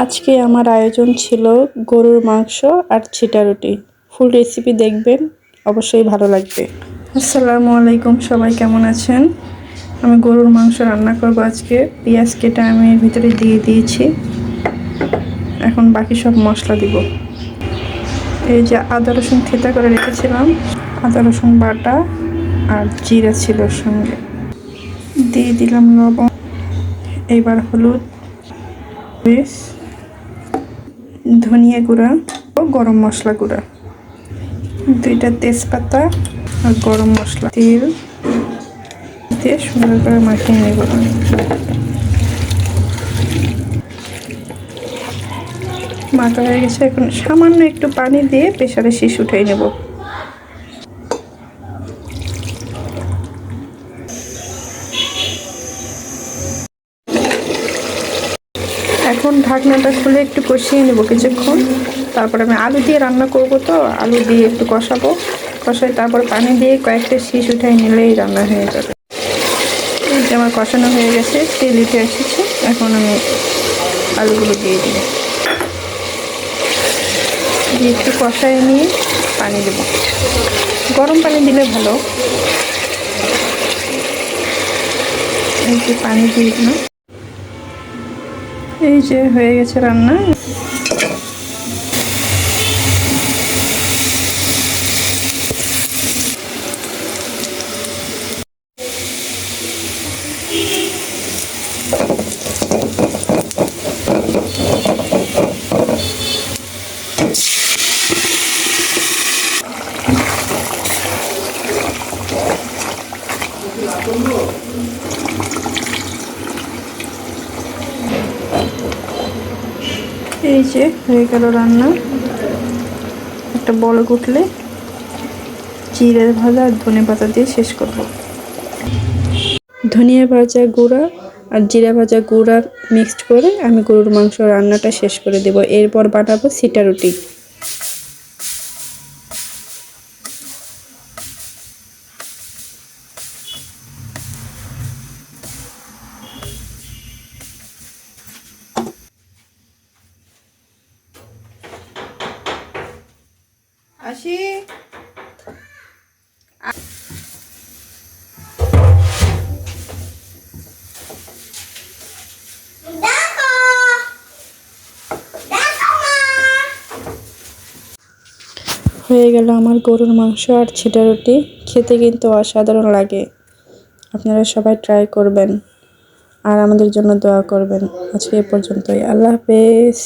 আজকে আমার আয়োজন ছিল গরুর মাংস আর ছিটা রুটি। ফুল রেসিপি দেখবেন, অবশ্যই ভালো লাগবে। আসসালামু আলাইকুম, সবাই কেমন আছেন? আমি গরুর মাংস রান্না করব আজকে। পেঁয়াজ কেটে আমি এর ভিতরে দিয়ে দিয়েছি। এখন বাকি সব মশলা দিব। এই যে আদা রসুন থেতা করে রেখেছিলাম, আদা রসুন বাটা আর জিরা ছিল সঙ্গে। দিয়ে দিলাম লবণ, এবার হলুদ, ধনিয়া গুঁড়া ও গরম মশলা গুঁড়া, 2টা তেজপাতা আর গরম মশলা, তেল দিয়ে সুন্দর করে মাখিয়ে নেব। মাখা হয়ে গেছে, এখন সামান্য একটু পানি দিয়ে প্রেসারে শীষ উঠিয়ে নেব। এখন ঢাকনাটা খুলে একটু কষিয়ে নেব কিছুক্ষণ। তারপর আমি আলু দিয়ে রান্না করব, তো আলু দিয়ে একটু কষাবো। কষাই তারপর পানি দিয়ে কয়েকটা শীষ উঠাই নিলেই রান্না হয়ে যাবে। এই যে আমার কষানো হয়ে গেছে, তেল উঠে এসেছে। এখন আমি আলুগুলো দিয়ে দিব, দিয়ে একটু কষায় নিয়ে পানি দেব। গরম পানি দিলে ভালো। এই যে পানি দিয়ে দিলাম। এই যে হয়ে গেছে রান্না। এই যে হয়ে গেল রান্না। একটা বড় উঠলে জিরে ভাজা আর ধনে পাতা দিয়ে শেষ করব। ধনিয়া ভাজা গুঁড়া আর জিরা ভাজা গুঁড়া মিক্সড করে আমি গরুর মাংস রান্নাটা শেষ করে দেব। এরপর বানাবো ছিটা রুটি। আসি হয়ে গেল আমার গরুর মাংস আর ছিটা রুটি। খেতে কিন্তু অসাধারণ লাগে। আপনারা সবাই ট্রাই করবেন আর আমাদের জন্য দোয়া করবেন। আজকে এ পর্যন্তই। আল্লাহ হাফেজ।